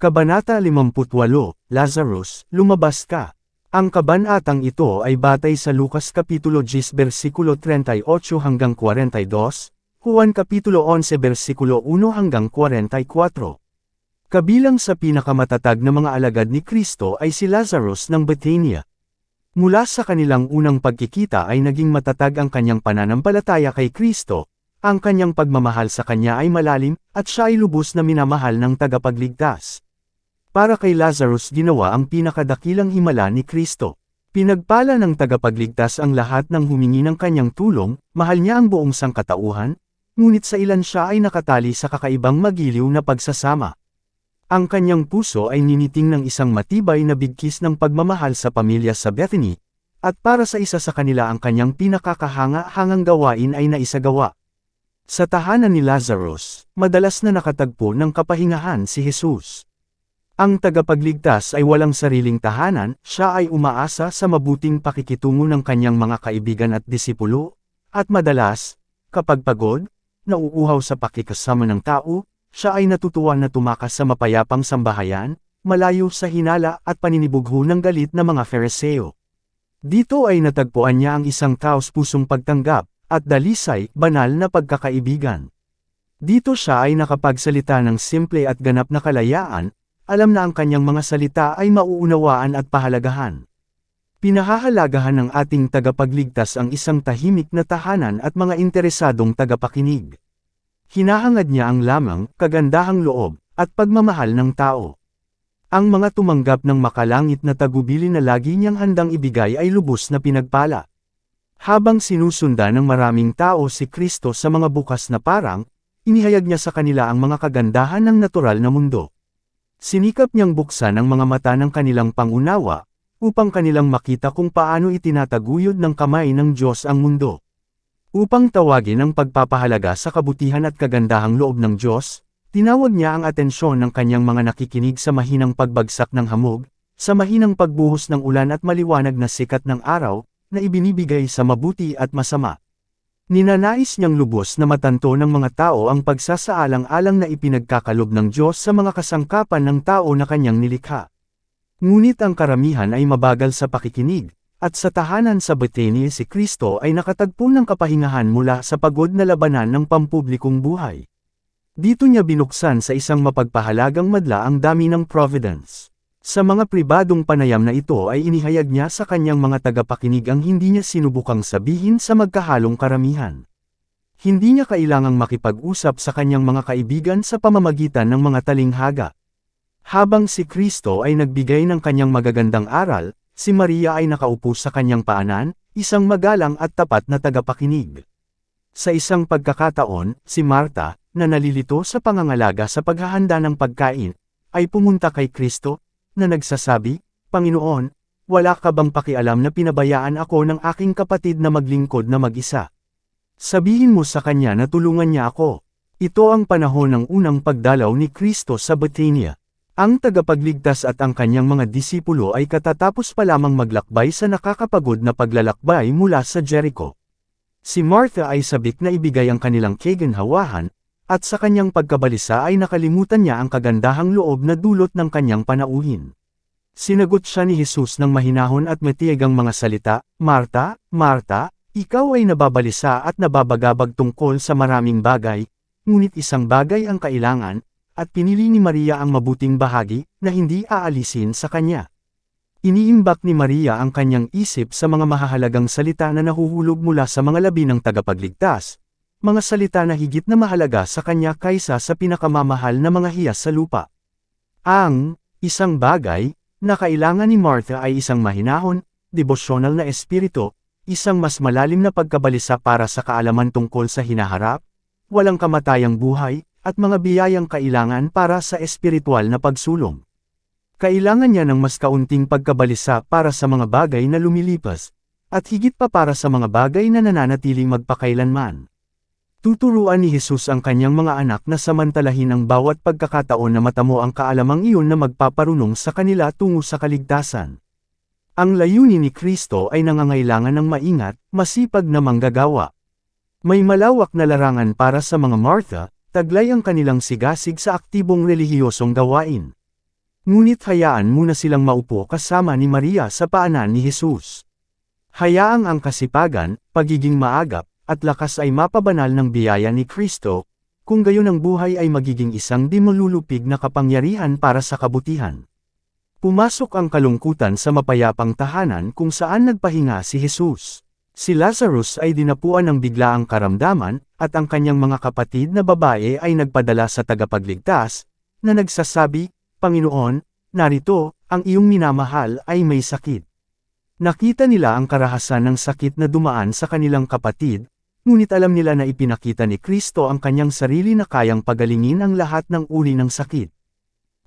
Kabanata 58, Lazarus, lumabas ka. Ang kabanatang ito ay batay sa Lucas Kapitulo 10 versikulo 38 hanggang 42, Juan Kapitulo 11 versikulo 1 hanggang 44. Kabilang sa pinakamatatag na mga alagad ni Kristo ay si Lazarus ng Bethania. Mula sa kanilang unang pagkikita ay naging matatag ang kanyang pananampalataya kay Kristo, ang kanyang pagmamahal sa kanya ay malalim, at siya ay lubos na minamahal ng tagapagligtas. Para kay Lazarus ginawa ang pinakadakilang himala ni Kristo. Pinagpala ng tagapagligtas ang lahat ng humingi ng kanyang tulong, mahal niya ang buong sangkatauhan, ngunit sa ilan siya ay nakatali sa kakaibang magiliw na pagsasama. Ang kanyang puso ay niniting ng isang matibay na bigkis ng pagmamahal sa pamilya sa Bethany, at para sa isa sa kanila ang kanyang pinakakahanga-hangang gawain ay naisagawa. Sa tahanan ni Lazarus, madalas na nakatagpo ng kapahingahan si Jesus. Ang tagapagligtas ay walang sariling tahanan, siya ay umaasa sa mabuting pakikitungo ng kanyang mga kaibigan at disipulo, at madalas, kapag pagod, nauuhaw sa pakikasama ng tao, siya ay natutuwa na tumakas sa mapayapang sambahayan, malayo sa hinala at paninibugho ng galit na mga Fariseo. Dito ay natagpuan niya ang isang taos-pusong pagtanggap, at dalisay, banal na pagkakaibigan. Dito siya ay nakapagsalita ng simple at ganap na kalayaan, alam na ang kanyang mga salita ay mauunawaan at pahalagahan. Pinahahalagahan ng ating tagapagligtas ang isang tahimik na tahanan at mga interesadong tagapakinig. Hinahangad niya ang lamang, kagandahang loob, at pagmamahal ng tao. Ang mga tumanggap ng makalangit na tagubilin na lagi niyang handang ibigay ay lubos na pinagpala. Habang sinusundan ng maraming tao si Kristo sa mga bukas na parang, inihayag niya sa kanila ang mga kagandahan ng natural na mundo. Sinikap niyang buksan ang mga mata ng kanilang pangunawa, upang kanilang makita kung paano itinataguyod ng kamay ng Diyos ang mundo. Upang tawagin ang pagpapahalaga sa kabutihan at kagandahang loob ng Diyos, tinawag niya ang atensyon ng kanyang mga nakikinig sa mahinang pagbagsak ng hamog, sa mahinang pagbuhos ng ulan at maliwanag na sikat ng araw, na ibinibigay sa mabuti at masama. Ninanais niyang lubos na matanto ng mga tao ang pagsasaalang-alang na ipinagkakalob ng Diyos sa mga kasangkapan ng tao na kanyang nilikha. Ngunit ang karamihan ay mabagal sa pakikinig, at sa tahanan sa Bethania si Kristo ay nakatagpo ng kapahingahan mula sa pagod na labanan ng pampublikong buhay. Dito niya binuksan sa isang mapagpahalagang madla ang dami ng providence. Sa mga pribadong panayam na ito ay inihayag niya sa kanyang mga tagapakinig ang hindi niya sinubukang sabihin sa magkahalong karamihan. Hindi niya kailangang makipag-usap sa kanyang mga kaibigan sa pamamagitan ng mga talinghaga. Habang si Kristo ay nagbigay ng kanyang magagandang aral, si Maria ay nakaupo sa kanyang paanan, isang magalang at tapat na tagapakinig. Sa isang pagkakataon, si Marta, na nalilito sa pangangalaga sa paghahanda ng pagkain, ay pumunta kay Kristo, na nagsasabi, Panginoon, wala ka bang pakialam na pinabayaan ako ng aking kapatid na maglingkod na mag-isa? Sabihin mo sa kanya na tulungan niya ako. Ito ang panahon ng unang pagdalaw ni Kristo sa Bethania. Ang tagapagligtas at ang kanyang mga disipulo ay katatapos pa lamang maglakbay sa nakakapagod na paglalakbay mula sa Jericho. Si Martha ay sabik na ibigay ang kanilang kaginhawahan, at sa kanyang pagkabalisa ay nakalimutan niya ang kagandahang loob na dulot ng kanyang panauhin. Sinagot siya ni Jesus ng mahinahon at matiyagang mga salita, Marta, Marta, ikaw ay nababalisa at nababagabag tungkol sa maraming bagay, ngunit isang bagay ang kailangan, at pinili ni Maria ang mabuting bahagi, na hindi aalisin sa kanya. Iniimbak ni Maria ang kanyang isip sa mga mahahalagang salita na nahuhulog mula sa mga labi ng tagapagligtas, mga salita na higit na mahalaga sa kanya kaysa sa pinakamamahal na mga hiyas sa lupa. Ang isang bagay na kailangan ni Martha ay isang mahinahon, devosyonal na espiritu, isang mas malalim na pagkabalisa para sa kaalaman tungkol sa hinaharap, walang kamatayang buhay, at mga biyayang kailangan para sa espiritual na pagsulong. Kailangan niya ng mas kaunting pagkabalisa para sa mga bagay na lumilipas, at higit pa para sa mga bagay na nananatiling magpakailanman. Tuturuan ni Jesus ang kanyang mga anak na samantalahin ang bawat pagkakataon na matamo ang kaalamang iyon na magpaparunong sa kanila tungo sa kaligtasan. Ang layunin ni Kristo ay nangangailangan ng maingat, masipag na manggagawa. May malawak na larangan para sa mga Martha, taglay ang kanilang sigasig sa aktibong relihiyosong gawain. Ngunit hayaan muna silang maupo kasama ni Maria sa paanan ni Jesus. Hayaang ang kasipagan, pagiging maagap, at lakas ay mapabanal ng biyaya ni Kristo, kung gayon ang buhay ay magiging isang di malulupig na kapangyarihan para sa kabutihan. Pumasok ang kalungkutan sa mapayapang tahanan kung saan nagpahinga si Jesus. Si Lazarus ay dinapuan ng biglaang karamdaman, at ang kanyang mga kapatid na babae ay nagpadala sa tagapagligtas, na nagsasabi, Panginoon, narito, ang iyong minamahal ay may sakit. Nakita nila ang karahasan ng sakit na dumaan sa kanilang kapatid, ngunit alam nila na ipinakita ni Kristo ang kanyang sarili na kayang pagalingin ang lahat ng uri ng sakit.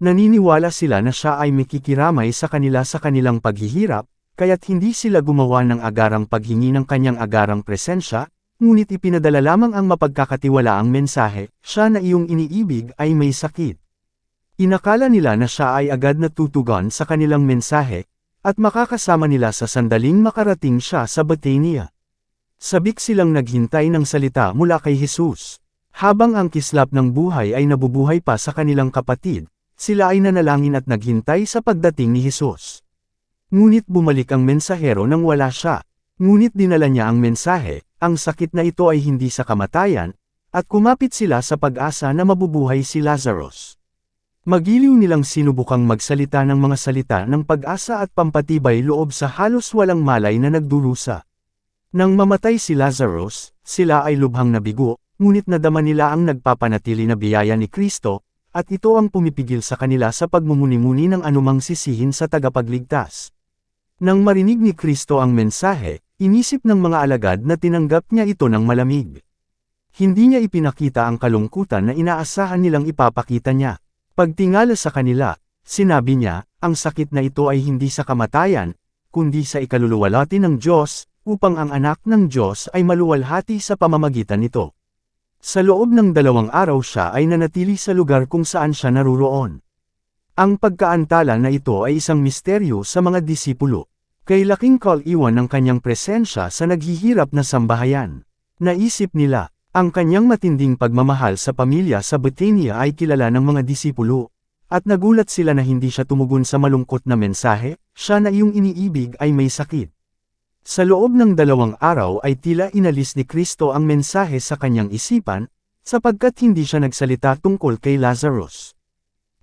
Naniniwala sila na siya ay makikiramay sa kanilang paghihirap, kaya't hindi sila gumawa ng agarang paghingi ng kanyang agarang presensya, ngunit ipinadala lamang ang mapagkakatiwalaang mensahe, siya na iyong iniibig ay may sakit. Inakala nila na siya ay agad na tutugon sa kanilang mensahe, at makakasama nila sa sandaling makarating siya sa Betania. Sabik silang naghintay ng salita mula kay Jesus. Habang ang kislap ng buhay ay nabubuhay pa sa kanilang kapatid, sila ay nanalangin at naghintay sa pagdating ni Jesus. Ngunit bumalik ang mensahero nang wala siya. Ngunit dinala niya ang mensahe, ang sakit na ito ay hindi sa kamatayan, at kumapit sila sa pag-asa na mabubuhay si Lazarus. Magiliw nilang sinubukang magsalita ng mga salita ng pag-asa at pampatibay loob sa halos walang malay na nagdurusa. Nang mamatay si Lazarus, sila ay lubhang nabigo, ngunit nadama nila ang nagpapanatili na biyaya ni Kristo, at ito ang pumipigil sa kanila sa pagmumuni-muni ng anumang sisihin sa tagapagligtas. Nang marinig ni Kristo ang mensahe, inisip ng mga alagad na tinanggap niya ito ng malamig. Hindi niya ipinakita ang kalungkutan na inaasahan nilang ipapakita niya. Pagtingala sa kanila, sinabi niya, ang sakit na ito ay hindi sa kamatayan, kundi sa ikaluluwalhati ng Diyos, upang ang anak ng Diyos ay maluwalhati sa pamamagitan nito. Sa loob ng 2 araw siya ay nanatili sa lugar kung saan siya naruroon. Ang pagkaantala na ito ay isang misteryo sa mga disipulo. Kay laking kaliwan ng kanyang presensya sa naghihirap na sambahayan. Naisip nila, ang kanyang matinding pagmamahal sa pamilya sa Betania ay kilala ng mga disipulo, at nagulat sila na hindi siya tumugon sa malungkot na mensahe, siya na iyong iniibig ay may sakit. Sa loob ng 2 araw ay tila inalis ni Kristo ang mensahe sa kanyang isipan, sapagkat hindi siya nagsalita tungkol kay Lazarus.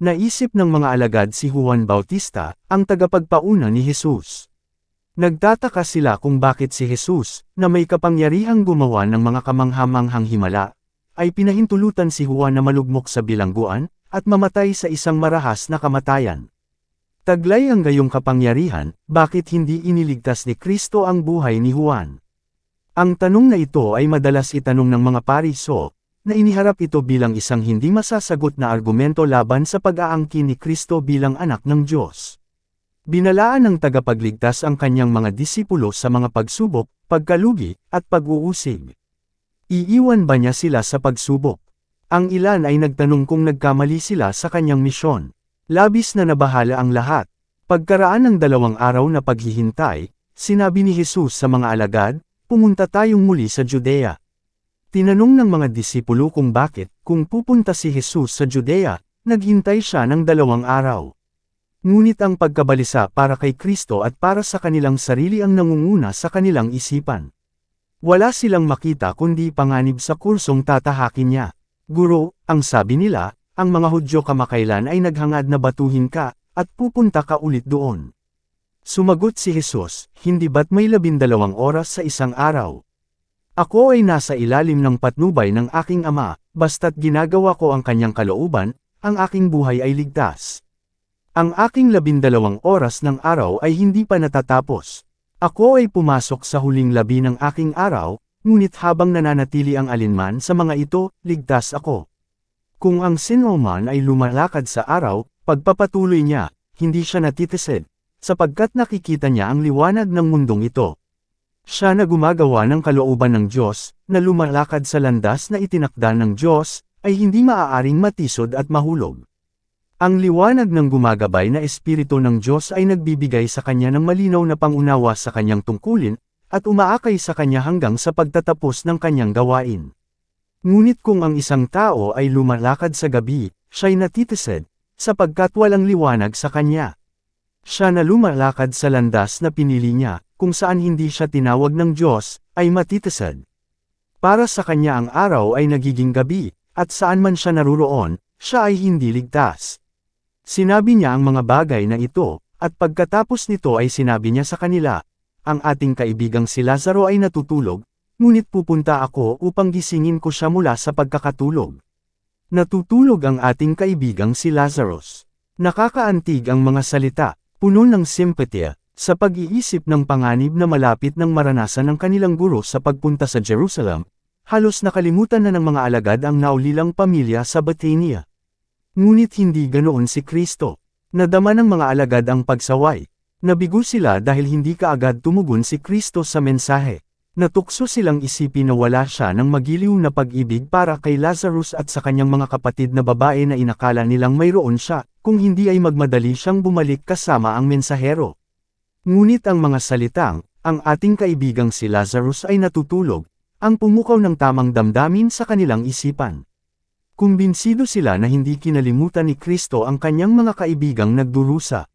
Naisip ng mga alagad si Juan Bautista, ang tagapagpauna ni Jesus. Nagtataka sila kung bakit si Jesus, na may kapangyarihang gumawa ng mga kamanghamanghang himala, ay pinahintulutan si Juan na malugmok sa bilangguan, at mamatay sa isang marahas na kamatayan. Taglay ang gayong kapangyarihan, bakit hindi iniligtas ni Kristo ang buhay ni Juan? Ang tanong na ito ay madalas itanong ng mga Pariso, na iniharap ito bilang isang hindi masasagot na argumento laban sa pag-aangkin ni Kristo bilang anak ng Diyos. Binalaan ng tagapagligtas ang kanyang mga disipulo sa mga pagsubok, pagkalugi, at pag-uusig. Iiwan ba niya sila sa pagsubok? Ang ilan ay nagtanong kung nagkamali sila sa kanyang misyon. Labis na nabahala ang lahat. Pagkaraan ng 2 araw na paghihintay, sinabi ni Jesus sa mga alagad, pumunta tayong muli sa Judea. Tinanong ng mga disipulo kung bakit, kung pupunta si Jesus sa Judea, naghintay siya ng 2 araw. Ngunit ang pagkabalisa para kay Kristo at para sa kanilang sarili ang nangunguna sa kanilang isipan. Wala silang makita kundi panganib sa kursong tatahakin niya. Guro, ang sabi nila, ang mga Hudyo kamakailan ay naghangad na batuhin ka, at pupunta ka ulit doon. Sumagot si Jesus, hindi ba't may 12 oras sa isang araw? Ako ay nasa ilalim ng patnubay ng aking Ama, basta't ginagawa ko ang kanyang kalooban, ang aking buhay ay ligtas. Ang aking 12 oras ng araw ay hindi pa natatapos. Ako ay pumasok sa huling labi ng aking araw, ngunit habang nananatili ang alinman sa mga ito, ligtas ako. Kung ang sinuman ay lumalakad sa araw, pagpapatuloy niya, hindi siya natitisid, sapagkat nakikita niya ang liwanag ng mundong ito. Siya na gumagawa ng kalooban ng Diyos, na lumalakad sa landas na itinakda ng Diyos, ay hindi maaaring matisod at mahulog. Ang liwanag ng gumagabay na Espiritu ng Diyos ay nagbibigay sa kanya ng malinaw na pangunawa sa kanyang tungkulin, at umaakay sa kanya hanggang sa pagtatapos ng kanyang gawain. Ngunit kung ang isang tao ay lumalakad sa gabi, siya'y natitisid, sapagkat walang liwanag sa kanya. Siya na lumalakad sa landas na pinili niya, kung saan hindi siya tinawag ng Diyos, ay matitasad. Para sa kanya ang araw ay nagiging gabi, at saan man siya naruroon, siya ay hindi ligtas. Sinabi niya ang mga bagay na ito, at pagkatapos nito ay sinabi niya sa kanila, ang ating kaibigang si Lazaro ay natutulog, ngunit pupunta ako upang gisingin ko siya mula sa pagkakatulog. Natutulog ang ating kaibigang si Lazarus. Nakakaantig ang mga salita, puno ng simpatya, sa pag-iisip ng panganib na malapit ng maranasan ng kanilang guro sa pagpunta sa Jerusalem, halos nakalimutan na ng mga alagad ang naulilang pamilya sa Bethania. Ngunit hindi ganoon si Kristo. Nadama ng mga alagad ang pagsaway. Nabigo sila dahil hindi kaagad tumugon si Kristo sa mensahe. Natukso silang isipin na wala siya ng magiliw na pag-ibig para kay Lazarus at sa kanyang mga kapatid na babae na inakala nilang mayroon siya, kung hindi ay magmadali siyang bumalik kasama ang mensahero. Ngunit ang mga salitang, ang ating kaibigang si Lazarus ay natutulog, ang pumukaw ng tamang damdamin sa kanilang isipan. Kumbinsido sila na hindi kinalimutan ni Kristo ang kanyang mga kaibigang nagdurusa.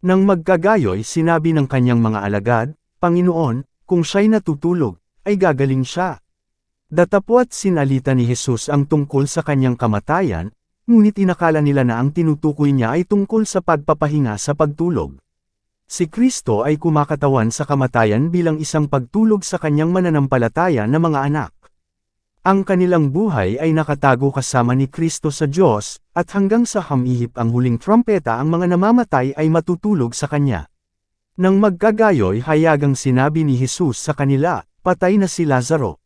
Nang magkagayoy sinabi ng kanyang mga alagad, Panginoon, kung siya'y natutulog, ay gagaling siya. Datapwat sinalita ni Jesus ang tungkol sa kanyang kamatayan, ngunit inakala nila na ang tinutukoy niya ay tungkol sa pagpapahinga sa pagtulog. Si Kristo ay kumakatawan sa kamatayan bilang isang pagtulog sa kanyang mananampalataya na mga anak. Ang kanilang buhay ay nakatago kasama ni Kristo sa Diyos, at hanggang sa hamihip ang huling trumpeta ang mga namamatay ay matutulog sa kanya. Nang magkagayoy hayagang sinabi ni Jesus sa kanila, patay na si Lazaro.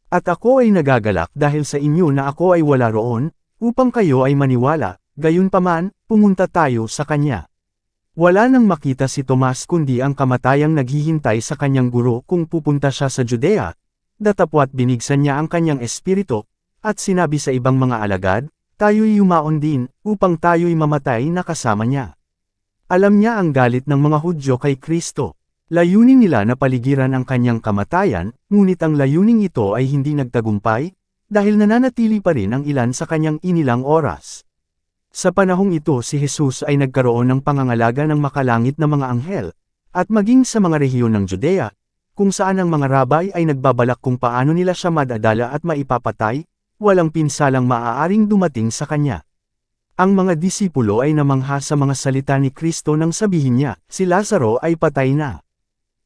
At ako ay nagagalak dahil sa inyo na ako ay wala roon, upang kayo ay maniwala, gayunpaman, pumunta tayo sa kanya. Wala nang makita si Tomas kundi ang kamatayang naghihintay sa kanyang guro kung pupunta siya sa Judea, datapwat binigsan niya ang kanyang espiritu, at sinabi sa ibang mga alagad, tayo'y yumaon din, upang tayo'y mamatay na kasama niya. Alam niya ang galit ng mga Hudyo kay Kristo. Layunin nila na paligiran ang kanyang kamatayan, ngunit ang layuning ito ay hindi nagtagumpay, dahil nananatili pa rin ang ilan sa kanyang inilang oras. Sa panahong ito si Jesus ay nagkaroon ng pangangalaga ng makalangit na mga anghel, at maging sa mga rehiyon ng Judea, kung saan ang mga rabay ay nagbabalak kung paano nila siya madadala at maipapatay, walang pinsalang maaaring dumating sa kanya. Ang mga disipulo ay namangha sa mga salita ni Kristo nang sabihin niya, si Lazaro ay patay na.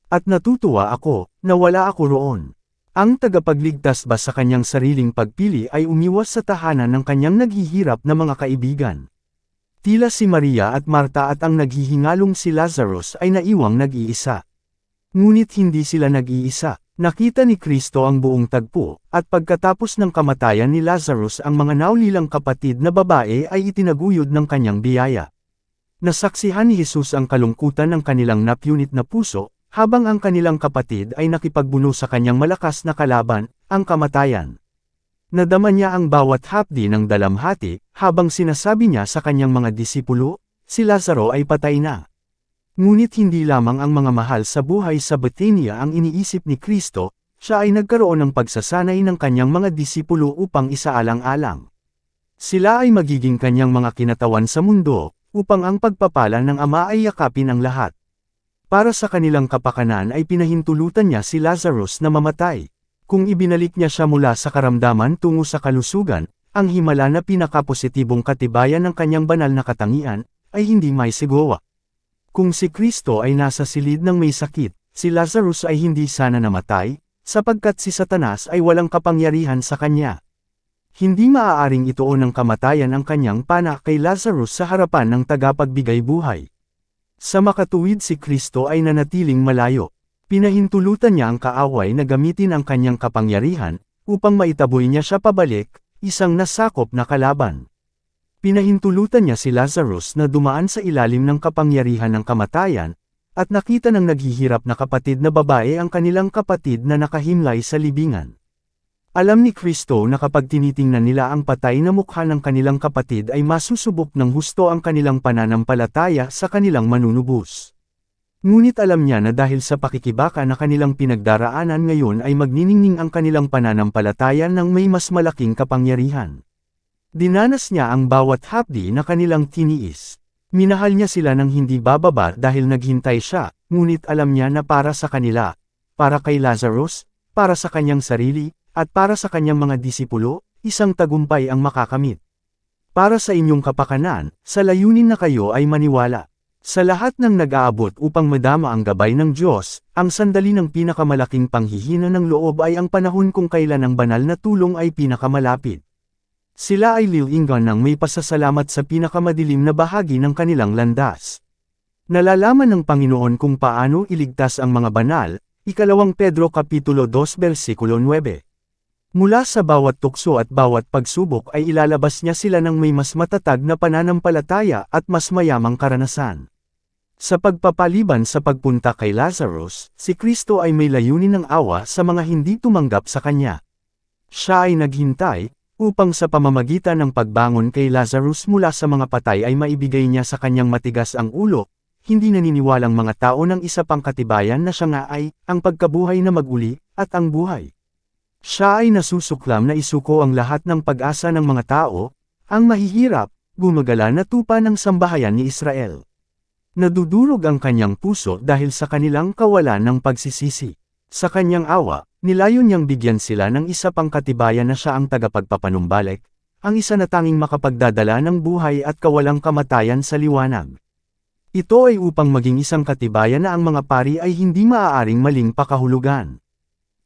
At natutuwa ako, na wala ako roon. Ang tagapagligtas ba sa kanyang sariling pagpili ay umiwas sa tahanan ng kanyang naghihirap na mga kaibigan. Tila si Maria at Marta at ang naghihingalong si Lazarus ay naiwang nag-iisa. Ngunit hindi sila nag-iisa. Nakita ni Kristo ang buong tagpo, at pagkatapos ng kamatayan ni Lazarus ang mga naulilang kapatid na babae ay itinaguyod ng kanyang biyaya. Nasaksihan ni Jesus ang kalungkutan ng kanilang napunit na puso, habang ang kanilang kapatid ay nakipagbuno sa kanyang malakas na kalaban, ang kamatayan. Nadama niya ang bawat hapdi ng dalamhati, habang sinasabi niya sa kanyang mga disipulo, si Lazaro ay patay na. Ngunit hindi lamang ang mga mahal sa buhay sa Bethania ang iniisip ni Kristo, siya ay nagkaroon ng pagsasanay ng kanyang mga disipulo upang isaalang-alang. Sila ay magiging kanyang mga kinatawan sa mundo, upang ang pagpapala ng Ama ay yakapin ang lahat. Para sa kanilang kapakanan ay pinahintulutan niya si Lazarus na mamatay. Kung ibinalik niya siya mula sa karamdaman tungo sa kalusugan, ang himala na pinakapositibong katibayan ng kanyang banal na katangian, ay hindi may sigawa. Kung si Kristo ay nasa silid ng may sakit, si Lazarus ay hindi sana namatay, sapagkat si Satanas ay walang kapangyarihan sa kanya. Hindi maaaring ituon ng kamatayan ang kanyang pana kay Lazarus sa harapan ng tagapagbigay buhay. Sa makatuwid si Kristo ay nanatiling malayo. Pinahintulutan niya ang kaaway na gamitin ang kanyang kapangyarihan, upang maitaboy niya siya pabalik, isang nasakop na kalaban. Pinahintulutan niya si Lazarus na dumaan sa ilalim ng kapangyarihan ng kamatayan, at nakita ng naghihirap na kapatid na babae ang kanilang kapatid na nakahimlay sa libingan. Alam ni Kristo na kapag tinitingnan nila ang patay na mukha ng kanilang kapatid ay masusubok ng husto ang kanilang pananampalataya sa kanilang manunubos. Ngunit alam niya na dahil sa pakikibaka na kanilang pinagdaraanan ngayon ay magniningning ang kanilang pananampalataya ng may mas malaking kapangyarihan. Dinanas niya ang bawat hapdi na kanilang tiniis. Minahal niya sila ng hindi bababa dahil naghintay siya, ngunit alam niya na para sa kanila, para kay Lazarus, para sa kanyang sarili, at para sa kanyang mga disipulo, isang tagumpay ang makakamit. Para sa inyong kapakanan, sa layunin na kayo ay maniwala. Sa lahat ng nag-aabot upang madama ang gabay ng Diyos, ang sandali ng pinakamalaking panghihina ng loob ay ang panahon kung kailan ang banal na tulong ay pinakamalapit. Sila ay lilingon ng may pasasalamat sa pinakamadilim na bahagi ng kanilang landas. Nalalaman ng Panginoon kung paano iligtas ang mga banal, 2 Pedro Kapitulo 2 versikulo 9. Mula sa bawat tukso at bawat pagsubok ay ilalabas niya sila ng may mas matatag na pananampalataya at mas mayamang karanasan. Sa pagpapaliban sa pagpunta kay Lazarus, si Kristo ay may layunin ng awa sa mga hindi tumanggap sa kanya. Siya ay naghintay, upang sa pamamagitan ng pagbangon kay Lazarus mula sa mga patay ay maibigay niya sa kanyang matigas ang ulo, hindi naniniwalang mga tao ng isa pang katibayan na siya nga ay, ang pagkabuhay na maguli, at ang buhay. Siya ay nasusuklam na isuko ang lahat ng pag-asa ng mga tao, ang mahihirap, gumagala na tupa ng sambahayan ni Israel. Nadudurog ang kanyang puso dahil sa kanilang kawalan ng pagsisisi. Sa kanyang awa, nilayon niyang bigyan sila ng isa pang katibayan na siya ang tagapagpapanumbalik, ang isa na tanging makapagdadala ng buhay at kawalang kamatayan sa liwanag. Ito ay upang maging isang katibayan na ang mga pari ay hindi maaaring maling pakahulugan.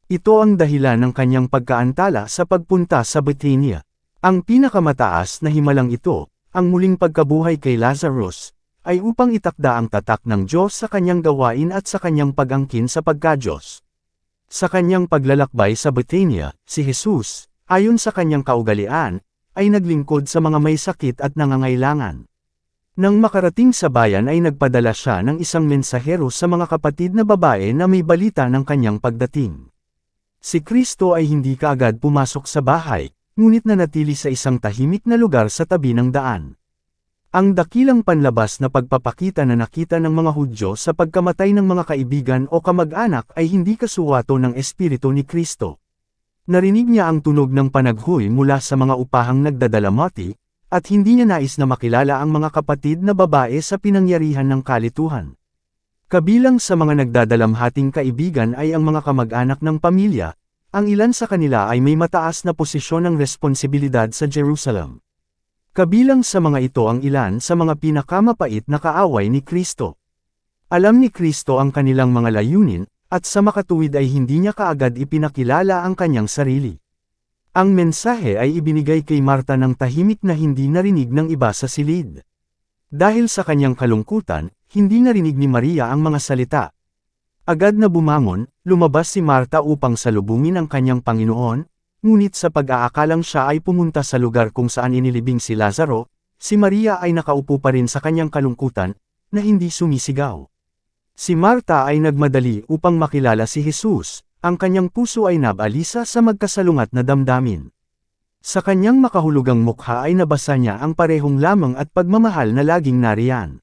Ito ang dahilan ng kanyang pagkaantala sa pagpunta sa Bethania. Ang pinakamataas na himalang ito, ang muling pagkabuhay kay Lazarus, ay upang itakda ang tatak ng Diyos sa kanyang gawain at sa kanyang pag-angkin sa pagka-Diyos. Sa kanyang paglalakbay sa Bethania, si Jesus, ayon sa kanyang kaugalian, ay naglingkod sa mga may sakit at nangangailangan. Nang makarating sa bayan ay nagpadala siya ng isang mensahero sa mga kapatid na babae na may balita ng kanyang pagdating. Si Kristo ay hindi kaagad pumasok sa bahay, ngunit nanatili sa isang tahimik na lugar sa tabi ng daan. Ang dakilang panlabas na pagpapakita na nakita ng mga Hudyo sa pagkamatay ng mga kaibigan o kamag-anak ay hindi kasuwato ng Espiritu ni Kristo. Narinig niya ang tunog ng panaghoy mula sa mga upahang nagdadalamati, at hindi niya nais na makilala ang mga kapatid na babae sa pinangyarihan ng kalituhan. Kabilang sa mga nagdadalamhating kaibigan ay ang mga kamag-anak ng pamilya, ang ilan sa kanila ay may mataas na posisyon ng responsibilidad sa Jerusalem. Kabilang sa mga ito ang ilan sa mga pinakamapait na kaaway ni Kristo. Alam ni Kristo ang kanilang mga layunin, at sa makatuwid ay hindi niya kaagad ipinakilala ang kanyang sarili. Ang mensahe ay ibinigay kay Marta ng tahimik na hindi narinig ng iba sa silid. Dahil sa kanyang kalungkutan, hindi narinig ni Maria ang mga salita. Agad na bumangon, lumabas si Marta upang salubungin ang kanyang Panginoon, ngunit sa pag-aakalang siya ay pumunta sa lugar kung saan inilibing si Lazaro, si Maria ay nakaupo pa rin sa kanyang kalungkutan, na hindi sumisigaw. Si Marta ay nagmadali upang makilala si Jesus, ang kanyang puso ay nabalisa sa magkasalungat na damdamin. Sa kanyang makahulugang mukha ay nabasa niya ang parehong lamang at pagmamahal na laging nariyan.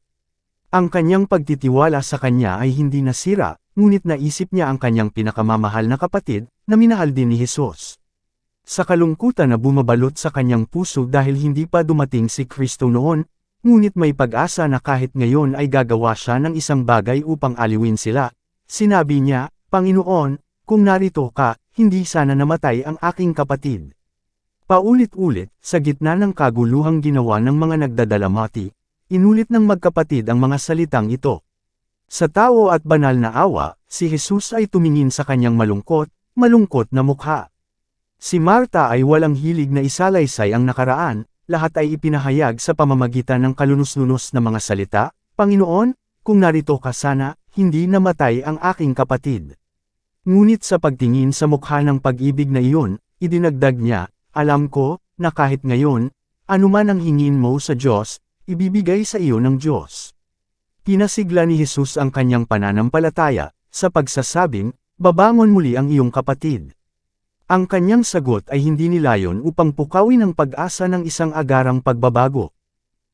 Ang kanyang pagtitiwala sa kanya ay hindi nasira, ngunit naisip niya ang kanyang pinakamamahal na kapatid, na minahal din ni Jesus. Sa kalungkutan na bumabalot sa kanyang puso dahil hindi pa dumating si Kristo noon, ngunit may pag-asa na kahit ngayon ay gagawa siya ng isang bagay upang aliwin sila, sinabi niya, Panginoon, kung narito ka, hindi sana namatay ang aking kapatid. Paulit-ulit, sa gitna ng kaguluhang ginawa ng mga nagdadalamati, inulit ng magkapatid ang mga salitang ito. Sa tao at banal na awa, si Jesus ay tumingin sa kanyang malungkot na mukha. Si Marta ay walang hilig na isalaysay ang nakaraan, lahat ay ipinahayag sa pamamagitan ng kalunos-lunos na mga salita, Panginoon, kung narito ka sana, hindi namatay ang aking kapatid. Ngunit sa pagtingin sa mukha ng pag-ibig na iyon, idinagdag niya, alam ko, na kahit ngayon, anuman ang hingin mo sa Diyos, ibibigay sa iyo ng Diyos. Pinasigla ni Jesus ang kanyang pananampalataya, sa pagsasabing, babangon muli ang iyong kapatid. Ang kanyang sagot ay hindi nilayon upang pukawin ang pag-asa ng isang agarang pagbabago.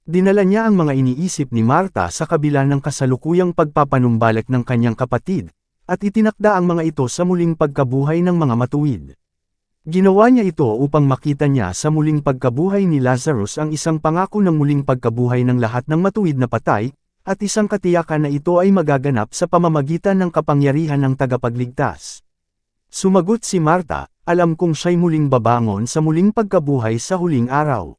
Dinala niya ang mga iniisip ni Marta sa kabila ng kasalukuyang pagpapanumbalik ng kanyang kapatid, at itinakda ang mga ito sa muling pagkabuhay ng mga matuwid. Ginawa niya ito upang makita niya sa muling pagkabuhay ni Lazarus ang isang pangako ng muling pagkabuhay ng lahat ng matuwid na patay, at isang katiyakan na ito ay magaganap sa pamamagitan ng kapangyarihan ng tagapagligtas. Sumagot si Marta, alam kong siya'y muling babangon sa muling pagkabuhay sa huling araw.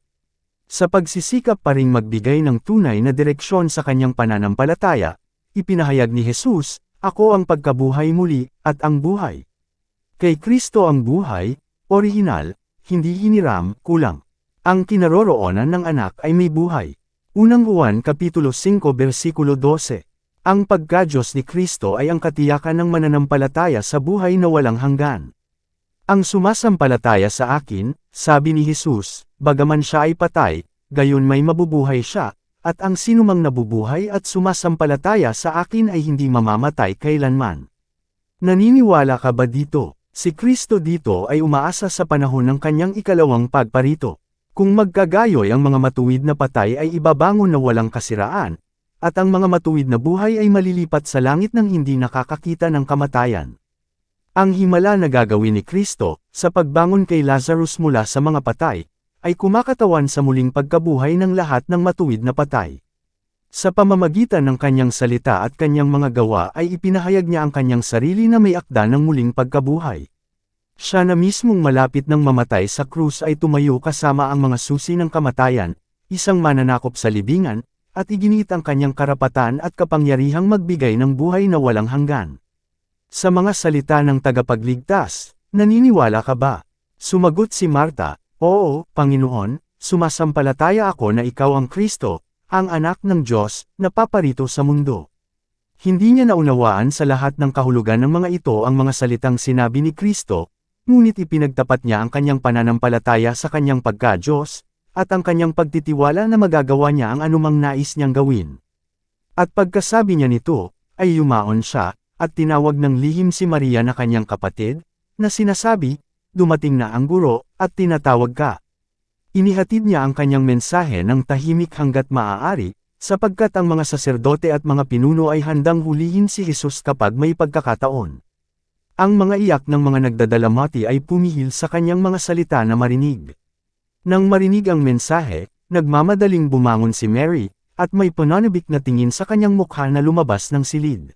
Sa pagsisikap pa ring magbigay ng tunay na direksyon sa kanyang pananampalataya, ipinahayag ni Jesus, ako ang pagkabuhay muli, at ang buhay. Kay Kristo ang buhay, orihinal, hindi hiniram, kulang. Ang kinaroroonan ng anak ay may buhay. Unang Juan Kapitulo 5 versikulo 12. Ang pagka-Diyos ni Kristo ay ang katiyakan ng mananampalataya sa buhay na walang hanggan. Ang sumasampalataya sa akin, sabi ni Jesus, bagaman siya ay patay, gayon may mabubuhay siya, at ang sinumang nabubuhay at sumasampalataya sa akin ay hindi mamamatay kailanman. Naniniwala ka ba dito? Si Kristo dito ay umaasa sa panahon ng kanyang ikalawang pagparito. Kung magkagayoy ang mga matuwid na patay ay ibabangon na walang kasiraan, at ang mga matuwid na buhay ay malilipat sa langit ng hindi nakakakita ng kamatayan. Ang himala na gagawin ni Kristo, sa pagbangon kay Lazarus mula sa mga patay, ay kumakatawan sa muling pagkabuhay ng lahat ng matuwid na patay. Sa pamamagitan ng kanyang salita at kanyang mga gawa ay ipinahayag niya ang kanyang sarili na may akda ng muling pagkabuhay. Siya na mismong malapit ng mamatay sa krus ay tumayo kasama ang mga susi ng kamatayan, isang mananakop sa libingan, at iginit ang kanyang karapatan at kapangyarihang magbigay ng buhay na walang hanggan. Sa mga salita ng tagapagligtas, naniniwala ka ba? Sumagot si Marta, oo, Panginoon, sumasampalataya ako na ikaw ang Kristo, ang anak ng Diyos, na paparito sa mundo. Hindi niya naunawaan sa lahat ng kahulugan ng mga ito ang mga salitang sinabi ni Kristo, ngunit ipinagtapat niya ang kanyang pananampalataya sa kanyang pagka-Diyos, at ang kanyang pagtitiwala na magagawa niya ang anumang nais niyang gawin. At pagkasabi niya nito, ay yumaon siya, at tinawag ng lihim si Maria na kanyang kapatid, na sinasabi, dumating na ang guro, at tinatawag ka. Inihatid niya ang kanyang mensahe ng tahimik hanggat maaari, sapagkat ang mga saserdote at mga pinuno ay handang hulihin si Jesus kapag may pagkakataon. Ang mga iyak ng mga nagdadalamhati ay pumihil sa kanyang mga salita na marinig. Nang marinig ang mensahe, nagmamadaling bumangon si Mary, at may pananabik na tingin sa kanyang mukha na lumabas ng silid.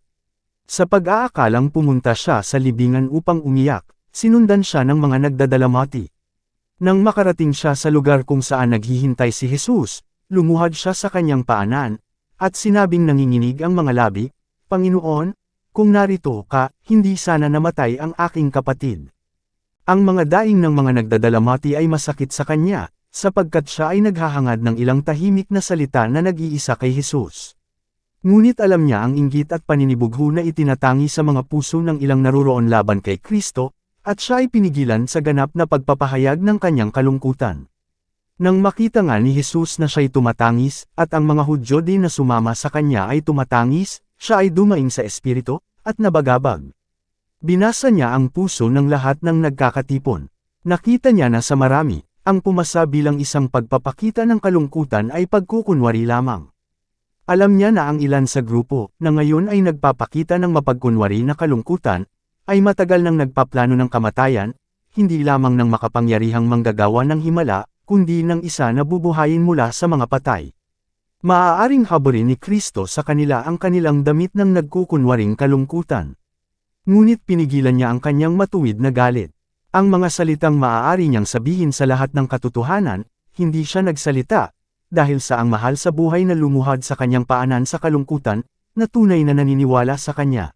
Sa pag-aakalang pumunta siya sa libingan upang umiyak, sinundan siya ng mga nagdadalamhati. Nang makarating siya sa lugar kung saan naghihintay si Jesus, lumuhad siya sa kanyang paanan, at sinabing nanginginig ang mga labi, Panginoon, kung narito ka, hindi sana namatay ang aking kapatid. Ang mga daing ng mga nagdadalamhati ay masakit sa kanya, sapagkat siya ay naghahangad ng ilang tahimik na salita na nag-iisa kay Jesus. Ngunit alam niya ang inggit at paninibugho na itinatangi sa mga puso ng ilang naruroon laban kay Kristo, at siya ay pinigilan sa ganap na pagpapahayag ng kanyang kalungkutan. Nang makita nga ni Jesus na siya'y tumatangis, at ang mga Hudyo din na sumama sa kanya ay tumatangis, siya ay dumaing sa espiritu, at nabagabag. Binasa niya ang puso ng lahat ng nagkakatipon. Nakita niya na sa marami, ang pumasa bilang isang pagpapakita ng kalungkutan ay pagkukunwari lamang. Alam niya na ang ilan sa grupo, na ngayon ay nagpapakita ng mapagkunwari na kalungkutan, ay matagal nang nagpaplano ng kamatayan, hindi lamang ng makapangyarihang manggagawa ng himala, kundi ng isa na bubuhayin mula sa mga patay. Maaaring haburin ni Kristo sa kanila ang kanilang damit ng nagkukunwaring kalungkutan. Ngunit pinigilan niya ang kanyang matuwid na galit. Ang mga salitang maaari niyang sabihin sa lahat ng katotohanan, hindi siya nagsalita, dahil sa ang mahal sa buhay na lumuhad sa kanyang paanan sa kalungkutan, na tunay na naniniwala sa kanya.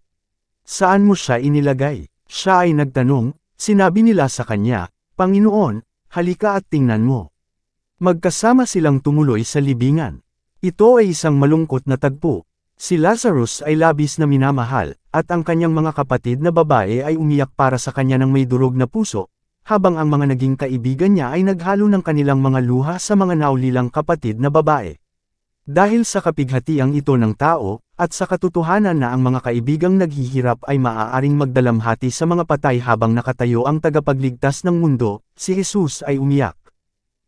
Saan mo siya inilagay? Siya ay nagtanong, sinabi nila sa kanya, Panginoon, halika at tingnan mo. Magkasama silang tumuloy sa libingan. Ito ay isang malungkot na tagpo. Si Lazarus ay labis na minamahal, at ang kanyang mga kapatid na babae ay umiyak para sa kanya ng may durog na puso, habang ang mga naging kaibigan niya ay naghalo ng kanilang mga luha sa mga naulilang kapatid na babae. Dahil sa kapighatiang ito ng tao, at sa katotohanan na ang mga kaibigang naghihirap ay maaaring magdalamhati sa mga patay habang nakatayo ang tagapagligtas ng mundo, si Jesus ay umiyak.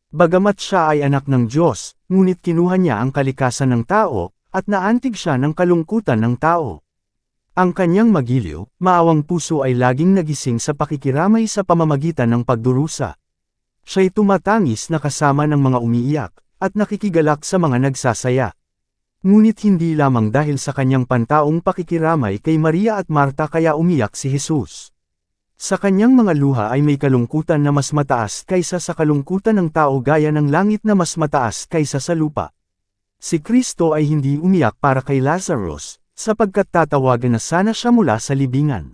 Bagamat siya ay anak ng Diyos, ngunit kinuha niya ang kalikasan ng tao, at naantig siya ng kalungkutan ng tao. Ang kanyang magiliw, maawang puso ay laging nagising sa pakikiramay sa pamamagitan ng pagdurusa. Siya'y tumatangis na kasama ng mga umiiyak, at nakikigalak sa mga nagsasaya. Ngunit hindi lamang dahil sa kanyang pantaong pakikiramay kay Maria at Marta kaya umiyak si Jesus. Sa kanyang mga luha ay may kalungkutan na mas mataas kaysa sa kalungkutan ng tao gaya ng langit na mas mataas kaysa sa lupa. Si Kristo ay hindi umiyak para kay Lazarus, sapagkat tatawagan na sana siya mula sa libingan.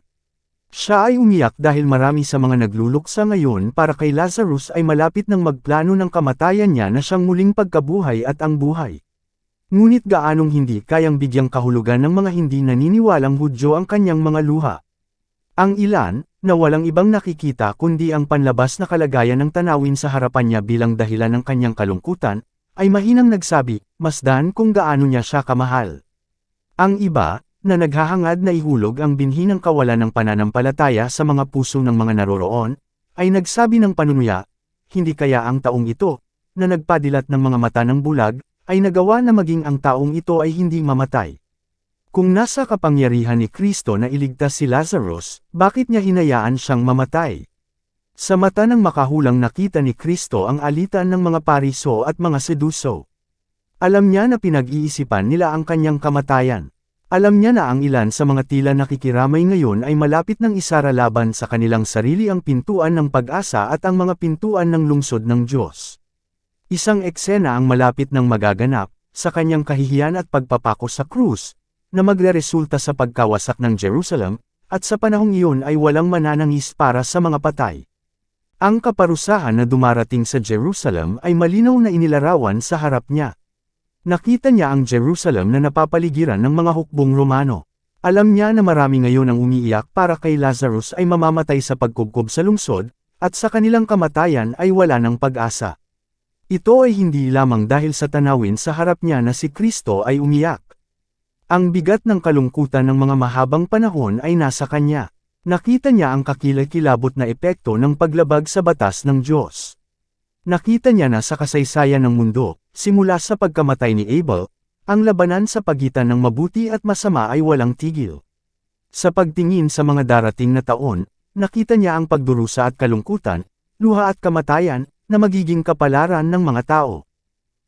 Siya ay umiyak dahil marami sa mga nagluluksa ngayon para kay Lazarus ay malapit ng magplano ng kamatayan niya na siyang muling pagkabuhay at ang buhay. Ngunit gaanong hindi kayang bigyang kahulugan ng mga hindi naniniwalang Hudyo ang kanyang mga luha. Ang ilan, na walang ibang nakikita kundi ang panlabas na kalagayan ng tanawin sa harapan niya bilang dahilan ng kanyang kalungkutan, ay mahinang nagsabi, masdan kung gaano niya siya kamahal. Ang iba, na naghahangad na ihulog ang binhi ng kawalan ng pananampalataya sa mga puso ng mga naroroon, ay nagsabi ng panunuya, hindi kaya ang taong ito, na nagpadilat ng mga mata ng bulag, ay nagawa na maging ang taong ito ay hindi mamatay. Kung nasa kapangyarihan ni Kristo na iligtas si Lazarus, bakit niya hinayaan siyang mamatay? Sa mata ng makahulang nakita ni Kristo ang alitan ng mga Pariso at mga Seduso. Alam niya na pinag-iisipan nila ang kanyang kamatayan. Alam niya na ang ilan sa mga tila nakikiramay ngayon ay malapit ng isara laban sa kanilang sarili ang pintuan ng pag-asa at ang mga pintuan ng lungsod ng Diyos. Isang eksena ang malapit ng magaganap, sa kanyang kahihiyan at pagpapako sa krus, na magreresulta sa pagkawasak ng Jerusalem, at sa panahong iyon ay walang mananangis para sa mga patay. Ang kaparusahan na dumarating sa Jerusalem ay malinaw na inilarawan sa harap niya. Nakita niya ang Jerusalem na napapaligiran ng mga hukbong Romano. Alam niya na marami ngayon ang umiiyak para kay Lazarus ay mamamatay sa pagkubkob sa lungsod, at sa kanilang kamatayan ay wala ng pag-asa. Ito ay hindi lamang dahil sa tanawin sa harap niya na si Kristo ay umiyak. Ang bigat ng kalungkutan ng mga mahabang panahon ay nasa kanya. Nakita niya ang kakilakilabot na epekto ng paglabag sa batas ng Diyos. Nakita niya na sa kasaysayan ng mundo, simula sa pagkamatay ni Abel, ang labanan sa pagitan ng mabuti at masama ay walang tigil. Sa pagtingin sa mga darating na taon, nakita niya ang pagdurusa at kalungkutan, luha at kamatayan, na magiging kapalaran ng mga tao.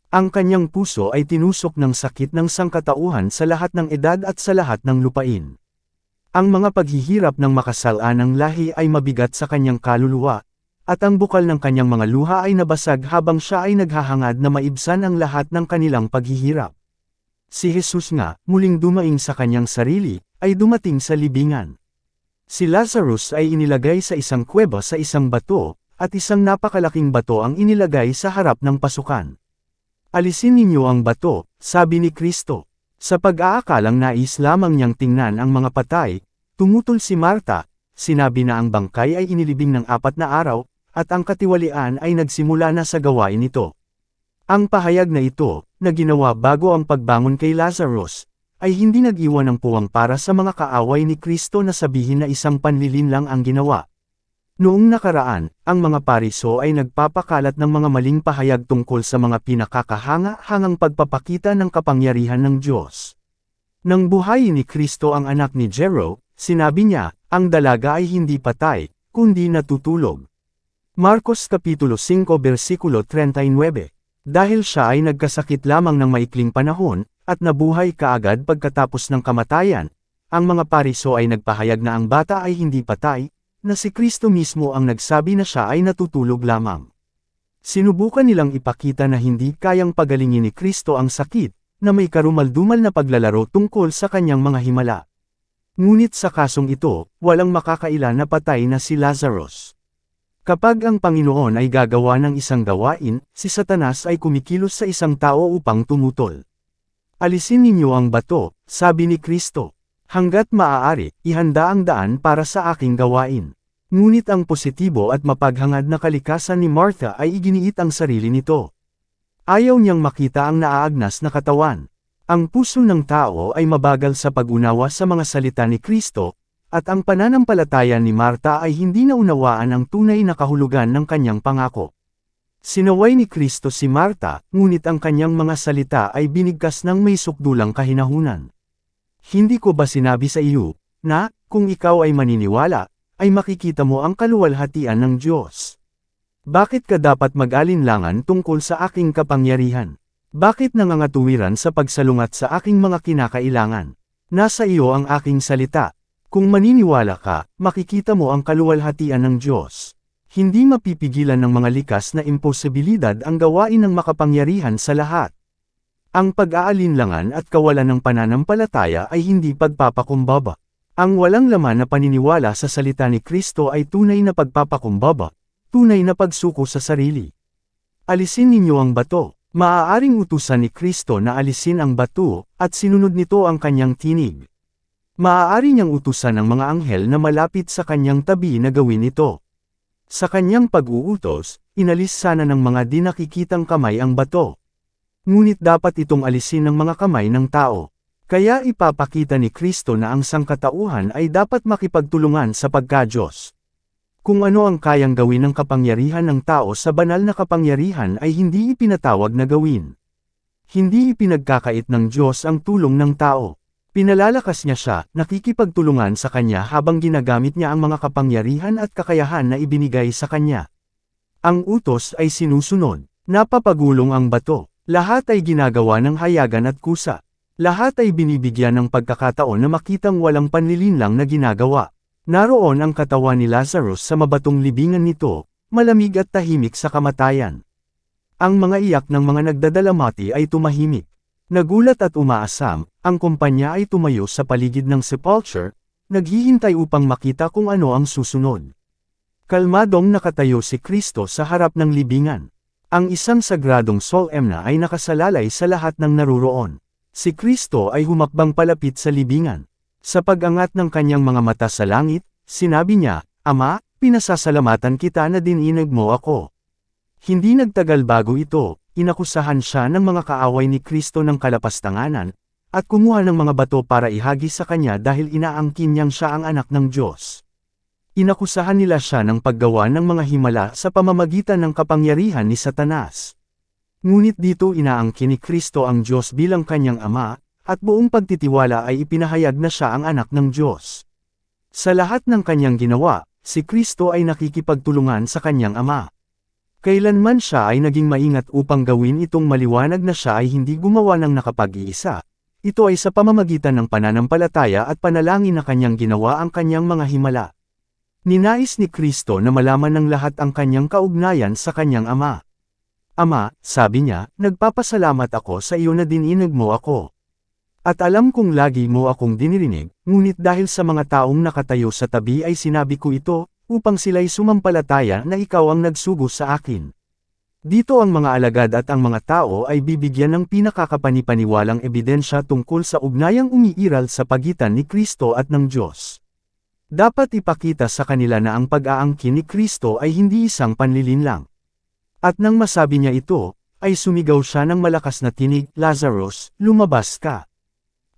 Ang kanyang puso ay tinusok ng sakit ng sangkatauhan sa lahat ng edad at sa lahat ng lupain. Ang mga paghihirap ng makasalanang lahi ay mabigat sa kanyang kaluluwa, at ang bukal ng kanyang mga luha ay nabasag habang siya ay naghahangad na maibsan ang lahat ng kanilang paghihirap. Si Jesus nga, muling dumaing sa kanyang sarili, ay dumating sa libingan. Si Lazarus ay inilagay sa isang kuweba sa isang bato, at isang napakalaking bato ang inilagay sa harap ng pasukan. Alisin ninyo ang bato, sabi ni Kristo. Sa pag-aakalang nais lamang niyang tingnan ang mga patay, tumutol si Marta, sinabi na ang bangkay ay inilibing ng 4 na araw, at ang katiwalian ay nagsimula na sa gawain nito. Ang pahayag na ito, na ginawa bago ang pagbangon kay Lazarus, ay hindi nag-iwan ng puwang para sa mga kaaway ni Kristo na sabihin na isang panlilin lang ang ginawa. Noong nakaraan, ang mga Pariso ay nagpapakalat ng mga maling pahayag tungkol sa mga pinakakahanga-hangang pagpapakita ng kapangyarihan ng Diyos. Nang buhayin ni Kristo ang anak ni Jairo, sinabi niya, ang dalaga ay hindi patay, kundi natutulog. Marcos Kapitulo 5 versikulo 39. Dahil siya ay nagkasakit lamang ng maikling panahon, at nabuhay kaagad pagkatapos ng kamatayan, ang mga Pariso ay nagpahayag na ang bata ay hindi patay, na si Kristo mismo ang nagsabi na siya ay natutulog lamang. Sinubukan nilang ipakita na hindi kayang pagalingin ni Kristo ang sakit, na may karumaldumal na paglalaro tungkol sa kanyang mga himala. Ngunit sa kasong ito, walang makakaila na patay na si Lazarus. Kapag ang Panginoon ay gagawa ng isang gawain, si Satanas ay kumikilos sa isang tao upang tumutol. Alisin ninyo ang bato, sabi ni Kristo. Hanggat maaari, ihanda ang daan para sa aking gawain. Ngunit ang positibo at mapaghangad na kalikasan ni Martha ay iginiit ang sarili nito. Ayaw niyang makita ang naaagnas na katawan. Ang puso ng tao ay mabagal sa pag-unawa sa mga salita ni Kristo, at ang pananampalataya ni Martha ay hindi naunawaan ang tunay na kahulugan ng kanyang pangako. Sinaway ni Kristo si Martha, ngunit ang kanyang mga salita ay binigkas ng may sukdulang kahinahunan. Hindi ko ba sinabi sa iyo, na, kung ikaw ay maniniwala, ay makikita mo ang kaluwalhatian ng Diyos. Bakit ka dapat mag-alinlangan tungkol sa aking kapangyarihan? Bakit nangangatuwiran sa pagsalungat sa aking mga kinakailangan? Nasa iyo ang aking salita. Kung maniniwala ka, makikita mo ang kaluwalhatian ng Diyos. Hindi mapipigilan ng mga likas na imposibilidad ang gawain ng makapangyarihan sa lahat. Ang pag-aalinlangan at kawalan ng pananampalataya ay hindi pagpapakumbaba. Ang walang laman na paniniwala sa salita ni Kristo ay tunay na pagpapakumbaba, tunay na pagsuko sa sarili. Alisin ninyo ang bato. Maaaring utusan ni Kristo na alisin ang bato, at sinunod nito ang kanyang tinig. Maaari niyang utusan ang mga anghel na malapit sa kanyang tabi na gawin ito. Sa kanyang pag-uutos, inalis sana ng mga di nakikitang kamay ang bato. Ngunit dapat itong alisin ng mga kamay ng tao. Kaya ipapakita ni Kristo na ang sangkatauhan ay dapat makipagtulungan sa pagka-Diyos. Kung ano ang kayang gawin ng kapangyarihan ng tao sa banal na kapangyarihan ay hindi ipinatawag na gawin. Hindi ipinagkakait ng Diyos ang tulong ng tao. Pinalalakas niya siya, nakikipagtulungan sa kanya habang ginagamit niya ang mga kapangyarihan at kakayahan na ibinigay sa kanya. Ang utos ay sinusunod. Napapagulong ang bato. Lahat ay ginagawa ng hayagan at kusa. Lahat ay binibigyan ng pagkakataon na makitang walang panlilinlang na ginagawa. Naroon ang katawan ni Lazarus sa mabatong libingan nito, malamig at tahimik sa kamatayan. Ang mga iyak ng mga nagdadalamati ay tumahimik. Nagulat at umaasam, ang kumpanya ay tumayo sa paligid ng sepulchre, naghihintay upang makita kung ano ang susunod. Kalmadong nakatayo si Kristo sa harap ng libingan. Ang isang sagradong solemna ay nakasalalay sa lahat ng naruroon. Si Kristo ay humakbang palapit sa libingan. Sa pag-angat ng kanyang mga mata sa langit, sinabi niya, "Ama, pinasasalamatan kita na dininag mo ako." Hindi nagtagal bago ito, inakusahan siya ng mga kaaway ni Kristo ng kalapastanganan, at kumuha ng mga bato para ihagi sa kanya dahil inaangkin niyang siya ang anak ng Diyos. Inakusahan nila siya ng paggawa ng mga himala sa pamamagitan ng kapangyarihan ni Satanas. Ngunit dito inaangkin ni Kristo ang Diyos bilang kanyang Ama, at buong pagtitiwala ay ipinahayag na siya ang anak ng Diyos. Sa lahat ng kanyang ginawa, si Kristo ay nakikipagtulungan sa kanyang Ama. Kailanman siya ay naging maingat upang gawin itong maliwanag na siya ay hindi gumawa ng nakapag-iisa. Ito ay sa pamamagitan ng pananampalataya at panalangin na kanyang ginawa ang kanyang mga himala. Ninais ni Kristo na malaman ng lahat ang kanyang kaugnayan sa kanyang Ama. "Ama," sabi niya, "nagpapasalamat ako sa iyo na dininag mo ako. At alam kong lagi mo akong dinirinig, ngunit dahil sa mga taong nakatayo sa tabi ay sinabi ko ito, upang sila'y sumampalataya na ikaw ang nagsugo sa akin." Dito ang mga alagad at ang mga tao ay bibigyan ng pinakakapanipaniwalang ebidensya tungkol sa ugnayang umiiral sa pagitan ni Kristo at ng Diyos. Dapat ipakita sa kanila na ang pag-aangkin ni Kristo ay hindi isang panlilinlang. At nang masabi niya ito, ay sumigaw siya ng malakas na tinig, "Lazarus, lumabas ka."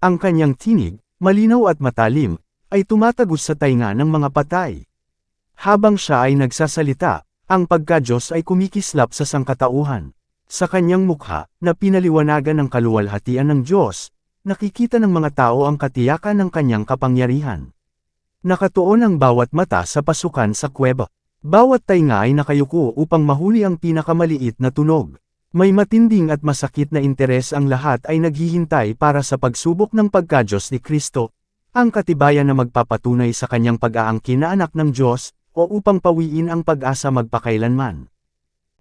Ang kanyang tinig, malinaw at matalim, ay tumatagos sa tainga ng mga patay. Habang siya ay nagsasalita, ang pagka-Diyos ay kumikislap sa sangkatauhan. Sa kanyang mukha, na pinaliwanagan ng kaluwalhatian ng Diyos, nakikita ng mga tao ang katiyakan ng kanyang kapangyarihan. Nakatuon ang bawat mata sa pasukan sa kuweba. Bawat tainga ay nakayuko upang mahuli ang pinakamaliit na tunog. May matinding at masakit na interes ang lahat ay naghihintay para sa pagsubok ng pagka-Diyos ni Kristo, ang katibayan na magpapatunay sa kanyang pag-aangkin na anak ng Diyos, o upang pawiin ang pag-asa magpakailanman.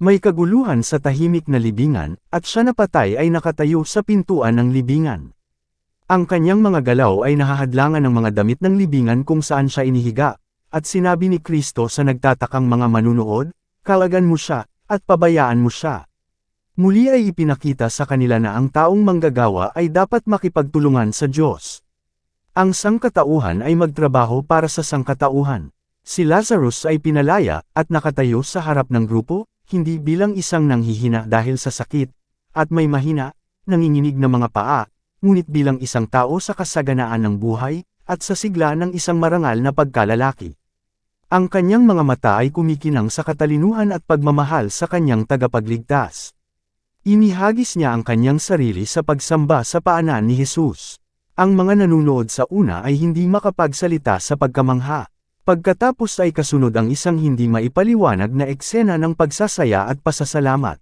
May kaguluhan sa tahimik na libingan, at siya na patay ay nakatayo sa pintuan ng libingan. Ang kanyang mga galaw ay nahahadlangan ng mga damit ng libingan kung saan siya inihiga, at sinabi ni Kristo sa nagtatakang mga manunood, "Kalagan mo siya, at pabayaan mo siya." Muli ay ipinakita sa kanila na ang taong manggagawa ay dapat makipagtulungan sa Diyos. Ang sangkatauhan ay magtrabaho para sa sangkatauhan. Si Lazarus ay pinalaya, at nakatayo sa harap ng grupo, hindi bilang isang nanghihina dahil sa sakit, at may mahina, nanginginig na mga paa, ngunit bilang isang tao sa kasaganaan ng buhay, at sa sigla ng isang marangal na pagkalalaki. Ang kanyang mga mata ay kumikinang sa katalinuhan at pagmamahal sa kanyang tagapagligtas. Inihagis niya ang kanyang sarili sa pagsamba sa paanan ni Jesus. Ang mga nanunood sa una ay hindi makapagsalita sa pagkamangha. Pagkatapos ay kasunod ang isang hindi maipaliwanag na eksena ng pagsasaya at pasasalamat.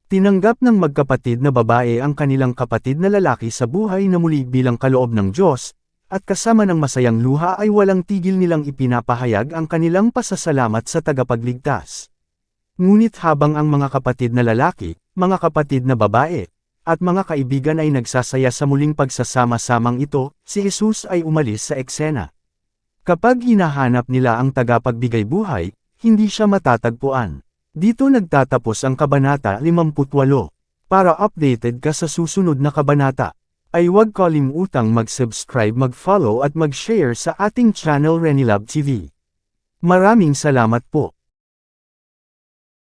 Tinanggap ng magkapatid na babae ang kanilang kapatid na lalaki sa buhay na muli bilang kaloob ng Diyos, at kasama ng masayang luha ay walang tigil nilang ipinapahayag ang kanilang pasasalamat sa tagapagligtas. Ngunit habang ang mga kapatid na lalaki, mga kapatid na babae, at mga kaibigan ay nagsasaya sa muling pagsasama-samang ito, si Jesus ay umalis sa eksena. Kapag hinahanap nila ang tagapagbigay buhay, hindi siya matatagpuan. Dito nagtatapos ang Kabanata 58. Para updated ka sa susunod na kabanata, ay huwag kalimutang mag-subscribe, mag-follow at mag-share sa ating channel Renilab TV. Maraming salamat po.